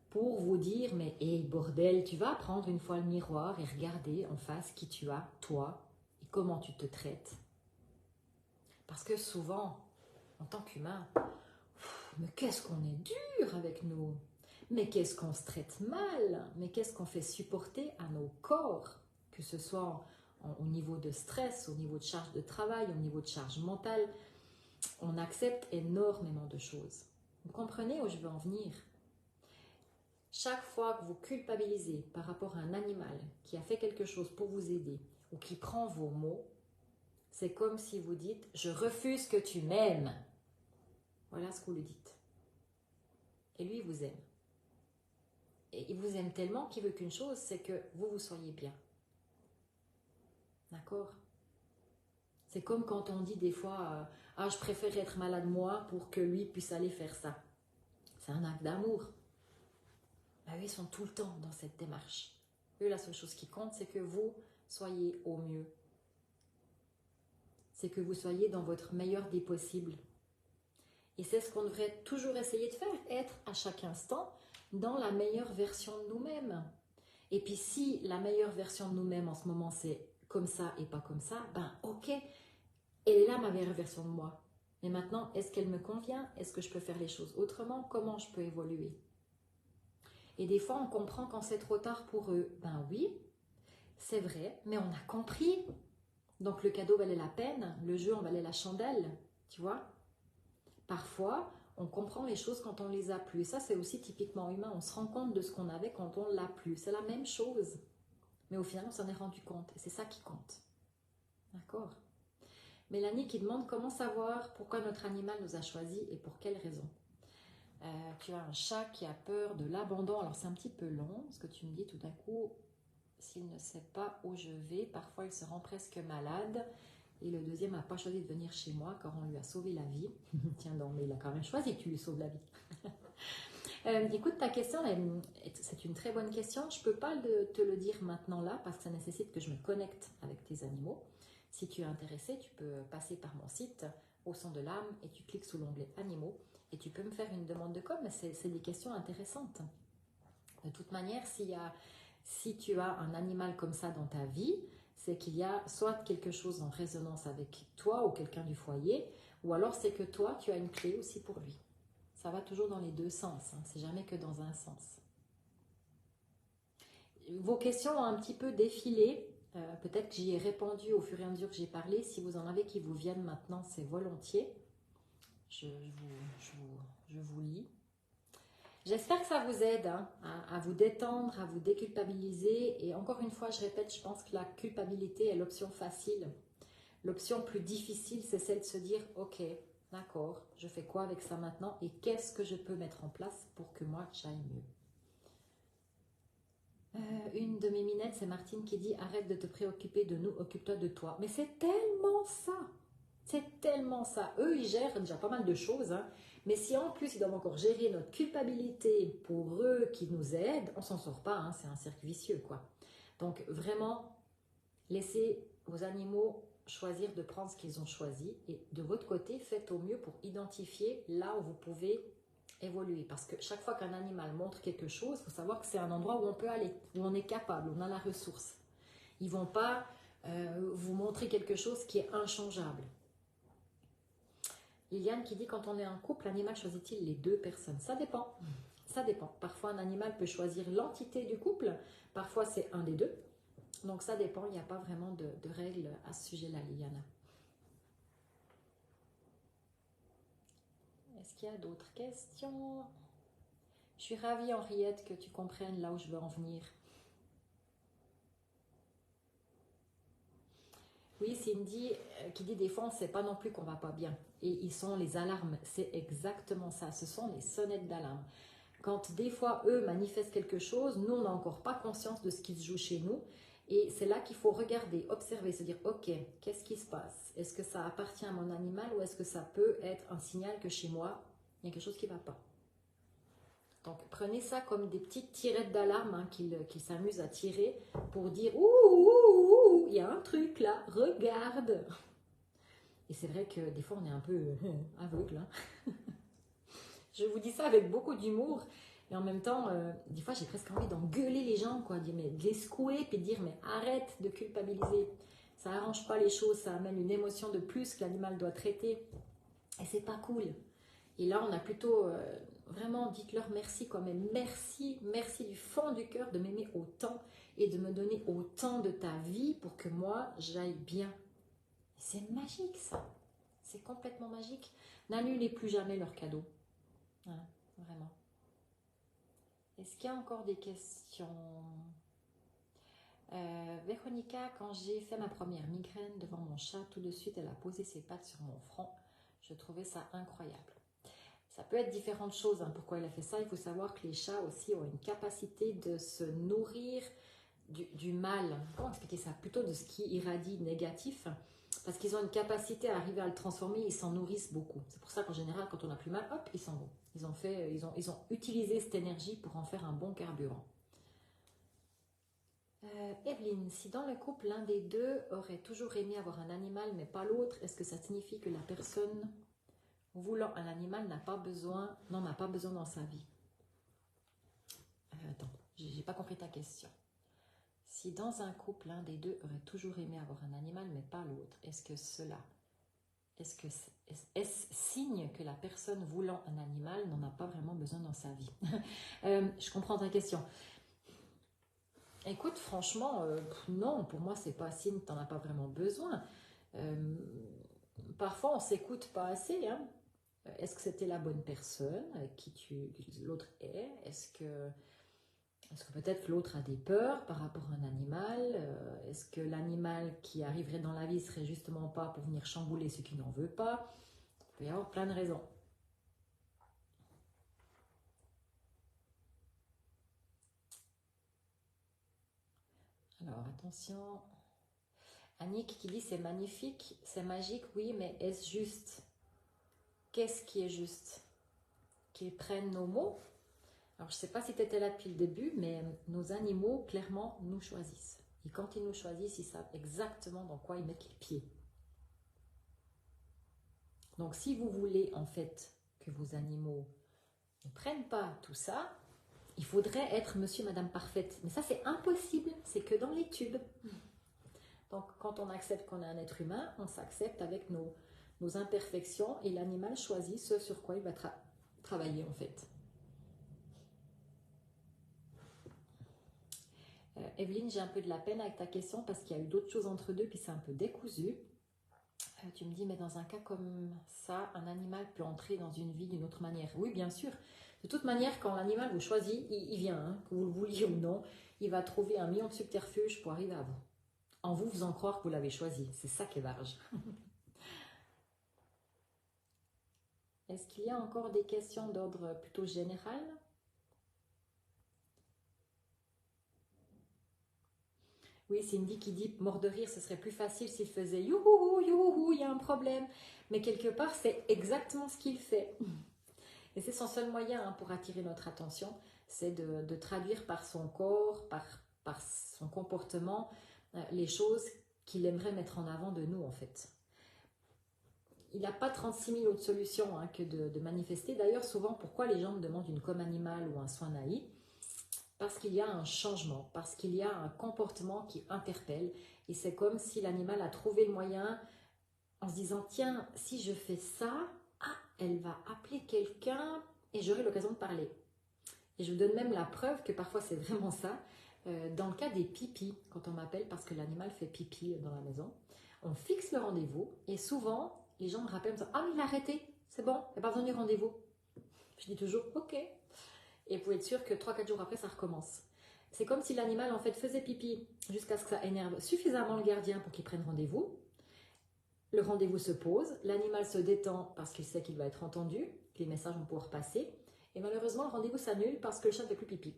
pour vous dire, mais hey, bordel, tu vas prendre une fois le miroir et regarder en face qui tu as, toi, et comment tu te traites. Parce que souvent, en tant qu'humain, mais qu'est-ce qu'on est dur avec nous, mais qu'est-ce qu'on se traite mal, mais qu'est-ce qu'on fait supporter à nos corps, que ce soit au niveau de stress, au niveau de charge de travail, au niveau de charge mentale, on accepte énormément de choses. Vous comprenez où je veux en venir? Chaque fois que vous culpabilisez par rapport à un animal qui a fait quelque chose pour vous aider ou qui prend vos mots, c'est comme si vous dites « je refuse que tu m'aimes ». Voilà ce que vous lui dites. Et lui, il vous aime. Et il vous aime tellement qu'il veut qu'une chose, c'est que vous soyez bien. D'accord? C'est comme quand on dit des fois « ah, je préfère être malade moi pour que lui puisse aller faire ça ». C'est un acte d'amour. Ben, eux, ils sont tout le temps dans cette démarche. Eux, la seule chose qui compte, c'est que vous soyez au mieux. C'est que vous soyez dans votre meilleur des possibles. Et c'est ce qu'on devrait toujours essayer de faire, être à chaque instant dans la meilleure version de nous-mêmes. Et puis si la meilleure version de nous-mêmes en ce moment, c'est comme ça et pas comme ça, ben ok, elle est là ma meilleure version de moi. Mais maintenant, est-ce qu'elle me convient? Est-ce que je peux faire les choses autrement? Comment je peux évoluer? Et des fois, on comprend quand c'est trop tard pour eux. Ben oui, c'est vrai, mais on a compris. Donc le cadeau valait la peine, le jeu en valait la chandelle, tu vois? Parfois, on comprend les choses quand on les a plus. Et ça, c'est aussi typiquement humain. On se rend compte de ce qu'on avait quand on l'a plus. C'est la même chose. Mais au final, on s'en est rendu compte. Et c'est ça qui compte. D'accord? Mélanie qui demande comment savoir pourquoi notre animal nous a choisis et pour quelles raisons. Tu as un chat qui a peur de l'abandon. Alors, c'est un petit peu long, ce que tu me dis tout d'un coup. S'il ne sait pas où je vais, parfois il se rend presque malade. Et le deuxième n'a pas choisi de venir chez moi car on lui a sauvé la vie. Tiens donc, mais il a quand même choisi que tu lui sauves la vie. Écoute, ta question, c'est une très bonne question. Je ne peux pas te le dire maintenant là parce que ça nécessite que je me connecte avec tes animaux. Si tu es intéressé, tu peux passer par mon site Au son de l'âme et tu cliques sous l'onglet animaux et tu peux me faire une demande de com. C'est des questions intéressantes. De toute manière, si tu as un animal comme ça dans ta vie, c'est qu'il y a soit quelque chose en résonance avec toi ou quelqu'un du foyer, ou alors c'est que toi, tu as une clé aussi pour lui. Ça va toujours dans les deux sens, hein, c'est jamais que dans un sens. Vos questions ont un petit peu défilé, peut-être que j'y ai répondu au fur et à mesure que j'ai parlé. Si vous en avez qui vous viennent maintenant, c'est volontiers. je vous lis. J'espère que ça vous aide hein, à vous détendre, à vous déculpabiliser. Et encore une fois, je répète, je pense que la culpabilité est l'option facile. L'option plus difficile, c'est celle de se dire, ok, d'accord, je fais quoi avec ça maintenant et qu'est-ce que je peux mettre en place pour que moi, j'aille mieux. Une de mes minettes, c'est Martine qui dit, arrête de te préoccuper de nous, occupe-toi de toi. Mais c'est tellement ça. C'est tellement ça. Eux, ils gèrent déjà pas mal de choses. Hein. Mais si en plus, ils doivent encore gérer notre culpabilité pour eux qui nous aident, on s'en sort pas. Hein. C'est un cercle vicieux, quoi. Donc, vraiment, laissez vos animaux choisir de prendre ce qu'ils ont choisi. Et de votre côté, faites au mieux pour identifier là où vous pouvez évoluer. Parce que chaque fois qu'un animal montre quelque chose, il faut savoir que c'est un endroit où on peut aller, où on est capable, où on a la ressource. Ils ne vont pas vous montrer quelque chose qui est inchangeable. Liliane qui dit, quand on est en couple, l'animal choisit-il les deux personnes? Ça dépend. Ça dépend. Parfois, un animal peut choisir l'entité du couple. Parfois, c'est un des deux. Donc, ça dépend. Il n'y a pas vraiment de règles à ce sujet-là, Liliana. Est-ce qu'il y a d'autres questions? Je suis ravie, Henriette, que tu comprennes là où je veux en venir. Oui, Cindy qui dit des fois, on ne sait pas non plus qu'on ne va pas bien. Et ils sont les alarmes. C'est exactement ça. Ce sont les sonnettes d'alarme. Quand des fois, eux manifestent quelque chose, nous, on n'a encore pas conscience de ce qui se joue chez nous. Et c'est là qu'il faut regarder, observer, se dire, ok, qu'est-ce qui se passe? Est-ce que ça appartient à mon animal ou est-ce que ça peut être un signal que chez moi, il y a quelque chose qui ne va pas? Donc, prenez ça comme des petites tirettes d'alarme hein, qu'ils s'amusent à tirer pour dire, ouh, il y a un truc là, regarde. Et c'est vrai que des fois, on est un peu aveugle. Hein. Je vous dis ça avec beaucoup d'humour. Et en même temps, des fois, j'ai presque envie d'engueuler les gens, quoi, de les secouer, puis de dire, mais arrête de culpabiliser. Ça n'arrange pas les choses, ça amène une émotion de plus que l'animal doit traiter. Et c'est pas cool. Et là, on a plutôt, vraiment, dites-leur merci, quoi, mais merci, merci du fond du cœur de m'aimer autant et de me donner autant de ta vie pour que moi, j'aille bien. C'est magique, ça. C'est complètement magique. N'annulez plus jamais leurs cadeaux. Hein, vraiment. Est-ce qu'il y a encore des questions? Véronica, quand j'ai fait ma première migraine devant mon chat, tout de suite, elle a posé ses pattes sur mon front. Je trouvais ça incroyable. Ça peut être différentes choses. Hein. Pourquoi elle a fait ça? Il faut savoir que les chats aussi ont une capacité de se nourrir du mal. Comment expliquer ça? Plutôt de ce qui irradie négatif. Parce qu'ils ont une capacité à arriver à le transformer, ils s'en nourrissent beaucoup. C'est pour ça qu'en général, quand on a plus mal, hop, ils s'en vont. Ils ont utilisé cette énergie pour en faire un bon carburant. Evelyne, si dans le couple, l'un des deux aurait toujours aimé avoir un animal, mais pas l'autre, est-ce que ça signifie que la personne voulant un animal n'en a pas besoin dans sa vie? Attends, j'ai pas compris ta question. Si dans un couple, l'un des deux aurait toujours aimé avoir un animal, mais pas l'autre, est-ce signe que la personne voulant un animal n'en a pas vraiment besoin dans sa vie? Je comprends ta question. Écoute, franchement, non, pour moi, c'est pas signe que tu n'en as pas vraiment besoin. Parfois, on s'écoute pas assez. Hein. Est-ce que c'était la bonne personne avec qui l'autre est? Est-ce que peut-être l'autre a des peurs par rapport à un animal? Est-ce que l'animal qui arriverait dans la vie serait justement pas pour venir chambouler ce qui n'en veut pas? Il peut y avoir plein de raisons. Alors, attention. Annick qui dit c'est magnifique, c'est magique, oui, mais est-ce juste? Qu'est-ce qui est juste? Qu'ils prennent nos mots? Alors, je ne sais pas si tu étais là depuis le début, mais nos animaux, clairement, nous choisissent. Et quand ils nous choisissent, ils savent exactement dans quoi ils mettent les pieds. Donc, si vous voulez, en fait, que vos animaux ne prennent pas tout ça, il faudrait être monsieur, madame parfaite. Mais ça, c'est impossible. C'est que dans les tubes. Donc, quand on accepte qu'on est un être humain, on s'accepte avec nos imperfections et l'animal choisit ce sur quoi il va travailler, en fait. Evelyne, j'ai un peu de la peine avec ta question parce qu'il y a eu d'autres choses entre deux, puis c'est un peu décousu. Tu me dis, mais dans un cas comme ça, un animal peut entrer dans une vie d'une autre manière. Oui, bien sûr. De toute manière, quand l'animal vous choisit, il vient, hein, que vous le vouliez ou non, il va trouver un million de subterfuges pour arriver à vous. En vous faisant croire que vous l'avez choisi. C'est ça qui est barge. Est-ce qu'il y a encore des questions d'ordre plutôt général? Oui, Cindy qui dit mort de rire, ce serait plus facile s'il faisait youhou, youhou, il y a un problème. Mais quelque part, c'est exactement ce qu'il fait. Et c'est son seul moyen hein, pour attirer notre attention, c'est de traduire par son corps, par son comportement, les choses qu'il aimerait mettre en avant de nous en fait. Il n'a pas 36 000 autres solutions hein, que de manifester. D'ailleurs, souvent, pourquoi les gens me demandent une com animale ou un soin naïf? Parce qu'il y a un changement, parce qu'il y a un comportement qui interpelle. Et c'est comme si l'animal a trouvé le moyen en se disant, tiens, si je fais ça, ah, elle va appeler quelqu'un et j'aurai l'occasion de parler. Et je vous donne même la preuve que parfois c'est vraiment ça. Dans le cas des pipis, quand on m'appelle parce que l'animal fait pipi dans la maison, on fixe le rendez-vous et souvent, les gens me rappellent en disant, ah, mais il a arrêté, c'est bon, il n'est pas venu au rendez-vous. Je dis toujours, ok. Et vous pouvez être sûr que 3-4 jours après, ça recommence. C'est comme si l'animal, en fait, faisait pipi jusqu'à ce que ça énerve suffisamment le gardien pour qu'il prenne rendez-vous. Le rendez-vous se pose, l'animal se détend parce qu'il sait qu'il va être entendu, que les messages vont pouvoir passer. Et malheureusement, le rendez-vous s'annule parce que le chat ne fait plus pipi.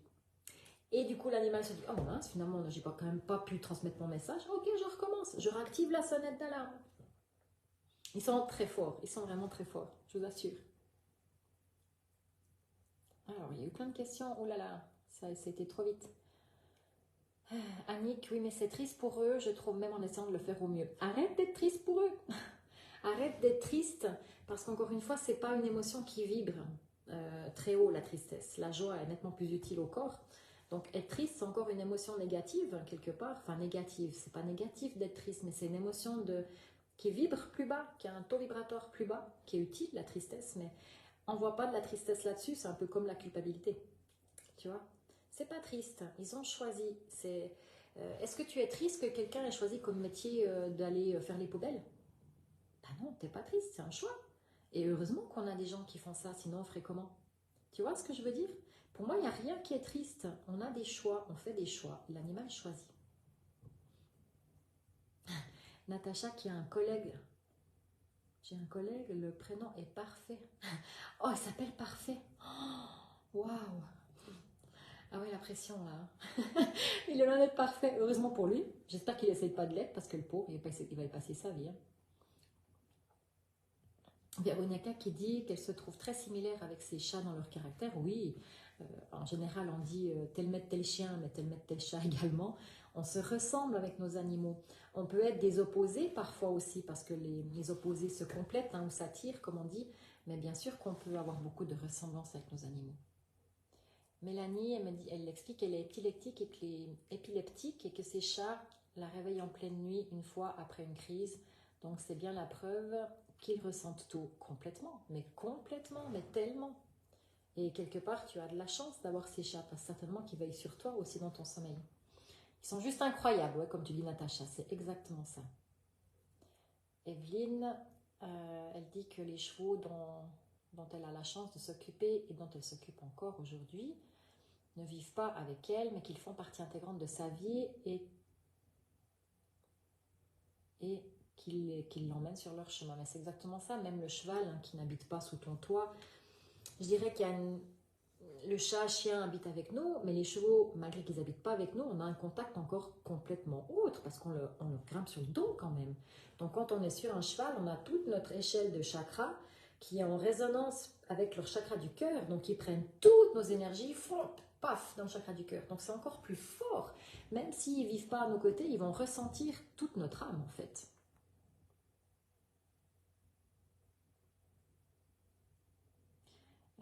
Et du coup, l'animal se dit, oh mince, finalement, j'ai quand même pas pu transmettre mon message. Ok, je recommence, je réactive la sonnette d'alarme. Ils sont très forts, ils sont vraiment très forts, je vous assure. Alors, il y a eu plein de questions. Oh là là, ça a été trop vite. Annick, oui, mais c'est triste pour eux, je trouve, même en essayant de le faire au mieux. Arrête d'être triste pour eux. Arrête d'être triste, parce qu'encore une fois, c'est pas une émotion qui vibre très haut, la tristesse. La joie est nettement plus utile au corps. Donc, être triste, c'est encore une émotion négative, quelque part. Enfin, négative, c'est pas négatif d'être triste, mais c'est une émotion qui vibre plus bas, qui a un taux vibratoire plus bas, qui est utile, la tristesse, mais on voit pas de la tristesse là-dessus, c'est un peu comme la culpabilité. Tu vois, c'est pas triste, ils ont choisi. Est-ce que tu es triste que quelqu'un ait choisi comme métier d'aller faire les poubelles? Bah non, t'es pas triste, c'est un choix. Et heureusement qu'on a des gens qui font ça, sinon on ferait comment? Tu vois ce que je veux dire? Pour moi, il n'y a rien qui est triste. On a des choix, on fait des choix. L'animal choisit. Natacha qui a un collègue. J'ai un collègue, le prénom est Parfait. Oh, il s'appelle Parfait. Waouh! Ah ouais, la pression là. Il est loin d'être parfait, heureusement pour lui. J'espère qu'il n'essaye pas de l'être parce que le pauvre, il va y passer sa vie. Hein. Véronica qui dit qu'elle se trouve très similaire avec ses chats dans leur caractère. Oui, en général on dit tel maître tel chien, mais tel maître tel chat également. On se ressemble avec nos animaux. On peut être des opposés parfois aussi parce que les opposés se complètent hein, ou s'attirent comme on dit. Mais bien sûr qu'on peut avoir beaucoup de ressemblances avec nos animaux. Mélanie, elle explique qu'elle est épileptique et que ses chats la réveillent en pleine nuit une fois après une crise. Donc c'est bien la preuve qu'ils ressentent tout complètement, mais tellement. Et quelque part, tu as de la chance d'avoir ces chats, parce certainement qu'ils veillent sur toi aussi dans ton sommeil. Ils sont juste incroyables, ouais, comme tu dis Natacha, c'est exactement ça. Evelyne, elle dit que les chevaux dont elle a la chance de s'occuper et dont elle s'occupe encore aujourd'hui, ne vivent pas avec elle, mais qu'ils font partie intégrante de sa vie et qu'ils l'emmènent sur leur chemin. Mais c'est exactement ça, même le cheval hein, qui n'habite pas sous ton toit. Je dirais qu'il y a le chat, chien habitent avec nous, mais les chevaux, malgré qu'ils n'habitent pas avec nous, on a un contact encore complètement autre, parce qu'on le grimpe sur le dos quand même. Donc quand on est sur un cheval, on a toute notre échelle de chakras qui est en résonance avec leur chakra du cœur, donc ils prennent toutes nos énergies, font paf, dans le chakra du cœur. Donc c'est encore plus fort. Même s'ils ne vivent pas à nos côtés, ils vont ressentir toute notre âme en fait.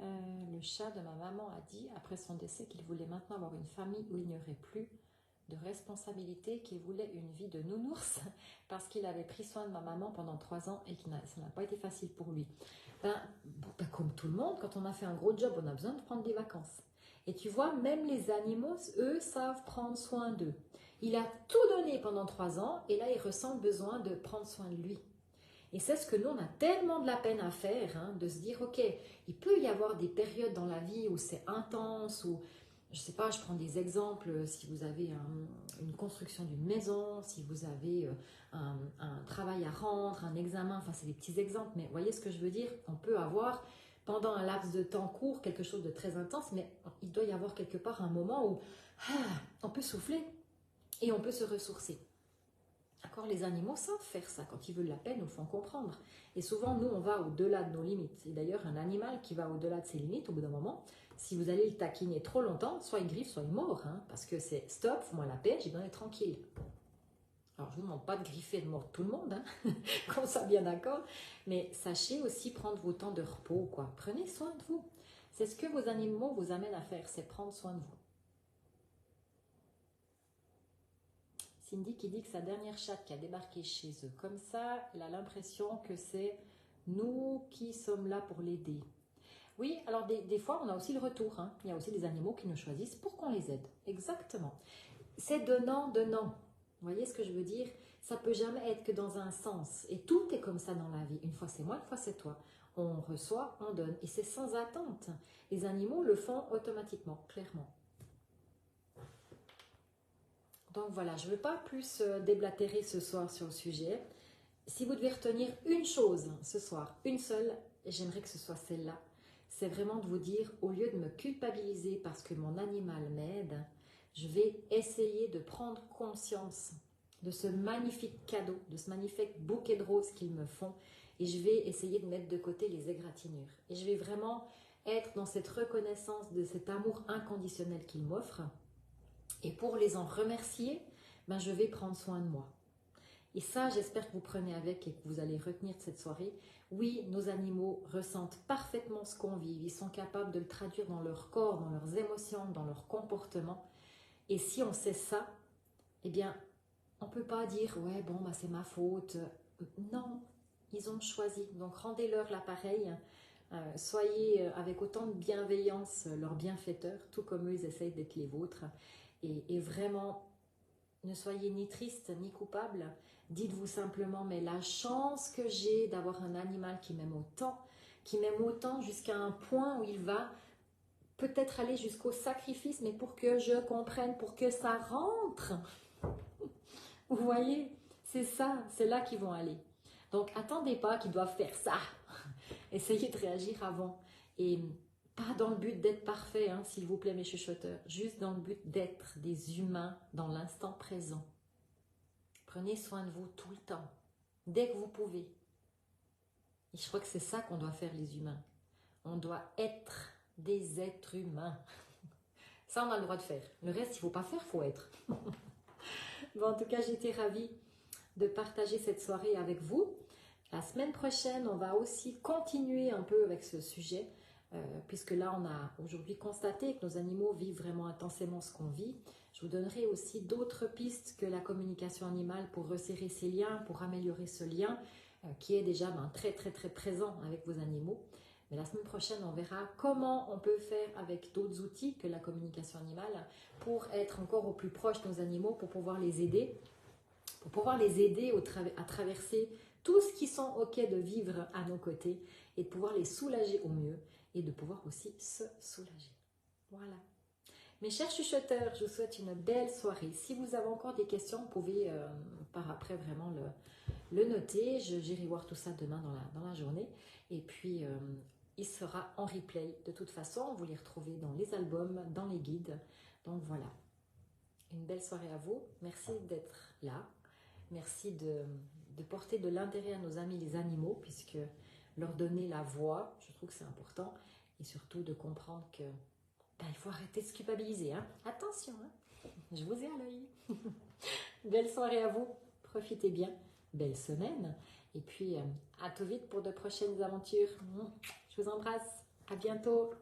Le chat de ma maman a dit, après son décès, qu'il voulait maintenant avoir une famille où il n'y aurait plus de responsabilité, qu'il voulait une vie de nounours, parce qu'il avait pris soin de ma maman pendant 3 ans et que ça n'a pas été facile pour lui. Comme tout le monde, quand on a fait un gros job, on a besoin de prendre des vacances. Et tu vois, même les animaux, eux, savent prendre soin d'eux. Il a tout donné pendant 3 ans et là, il ressent le besoin de prendre soin de lui. Et c'est ce que nous, on a tellement de la peine à faire, hein, de se dire, ok, il peut y avoir des périodes dans la vie où c'est intense, où, je sais pas, je prends des exemples, si vous avez une construction d'une maison, si vous avez un travail à rendre, un examen, enfin c'est des petits exemples, mais vous voyez ce que je veux dire? On peut avoir, pendant un laps de temps court, quelque chose de très intense, mais il doit y avoir quelque part un moment où on peut souffler et on peut se ressourcer. D'accord, les animaux savent faire ça. Quand ils veulent la paix, nous le font comprendre. Et souvent, nous, on va au-delà de nos limites. Et d'ailleurs, un animal qui va au-delà de ses limites, au bout d'un moment, si vous allez le taquiner trop longtemps, soit il griffe, soit il mord. Hein, parce que c'est stop, fous-moi la paix, j'ai besoin d'être tranquille. Alors, je ne vous demande pas de griffer et de mordre tout le monde, hein, qu'on soit bien d'accord. Mais sachez aussi prendre vos temps de repos, quoi. Prenez soin de vous. C'est ce que vos animaux vous amènent à faire, c'est prendre soin de vous. Cindy qui dit que sa dernière chatte qui a débarqué chez eux comme ça, elle a l'impression que c'est nous qui sommes là pour l'aider. Oui, alors des fois, on a aussi le retour. Hein. Il y a aussi des animaux qui nous choisissent pour qu'on les aide. Exactement. C'est donnant, donnant. Vous voyez ce que je veux dire? Ça ne peut jamais être que dans un sens. Et tout est comme ça dans la vie. Une fois c'est moi, une fois c'est toi. On reçoit, on donne. Et c'est sans attente. Les animaux le font automatiquement, clairement. Donc voilà, je ne veux pas plus déblatérer ce soir sur le sujet. Si vous devez retenir une chose ce soir, une seule, et j'aimerais que ce soit celle-là, c'est vraiment de vous dire, au lieu de me culpabiliser parce que mon animal m'aide, je vais essayer de prendre conscience de ce magnifique cadeau, de ce magnifique bouquet de roses qu'ils me font, et je vais essayer de mettre de côté les égratignures. Et je vais vraiment être dans cette reconnaissance de cet amour inconditionnel qu'ils m'offrent. Et pour les en remercier, ben je vais prendre soin de moi. Et ça, j'espère que vous prenez avec et que vous allez retenir de cette soirée. Oui, nos animaux ressentent parfaitement ce qu'on vit. Ils sont capables de le traduire dans leur corps, dans leurs émotions, dans leur comportement. Et si on sait ça, eh bien, on ne peut pas dire « ouais, bon, bah, c'est ma faute ». Non, ils ont choisi. Donc, rendez-leur l'appareil. Soyez avec autant de bienveillance leurs bienfaiteurs, tout comme eux, ils essayent d'être les vôtres. Et vraiment, ne soyez ni triste ni coupable. Dites-vous simplement, mais la chance que j'ai d'avoir un animal qui m'aime autant jusqu'à un point où il va peut-être aller jusqu'au sacrifice, mais pour que je comprenne, pour que ça rentre. Vous voyez, c'est ça, c'est là qu'ils vont aller. Donc, attendez pas qu'ils doivent faire ça. Essayez de réagir avant. Et pas dans le but d'être parfait, hein, s'il vous plaît, mes chuchoteurs. Juste dans le but d'être des humains dans l'instant présent. Prenez soin de vous tout le temps, dès que vous pouvez. Et je crois que c'est ça qu'on doit faire, les humains. On doit être des êtres humains. Ça, on a le droit de faire. Le reste, il ne faut pas faire, il faut être. Bon, en tout cas, j'étais ravie de partager cette soirée avec vous. La semaine prochaine, on va aussi continuer un peu avec ce sujet, puisque là, on a aujourd'hui constaté que nos animaux vivent vraiment intensément ce qu'on vit. Je vous donnerai aussi d'autres pistes que la communication animale pour resserrer ces liens, pour améliorer ce lien qui est déjà très présent avec vos animaux. Mais la semaine prochaine, on verra comment on peut faire avec d'autres outils que la communication animale pour être encore au plus proche de nos animaux, pour pouvoir les aider à traverser tout ce qui sont OK de vivre à nos côtés et de pouvoir les soulager au mieux et de pouvoir aussi se soulager. Voilà. Mes chers chuchoteurs, je vous souhaite une belle soirée. Si vous avez encore des questions, vous pouvez par après vraiment le noter. J'irai voir tout ça demain dans la journée. Et puis, il sera en replay. De toute façon, vous les retrouvez dans les albums, dans les guides. Donc voilà. Une belle soirée à vous. Merci d'être là. Merci de porter de l'intérêt à nos amis les animaux, puisque leur donner la voix, je trouve que c'est important. Et surtout de comprendre que il faut arrêter de se culpabiliser. Hein. Attention, hein. Je vous ai à l'œil. Belle soirée à vous. Profitez bien. Belle semaine. Et puis, à tout vite pour de prochaines aventures. Je vous embrasse. À bientôt.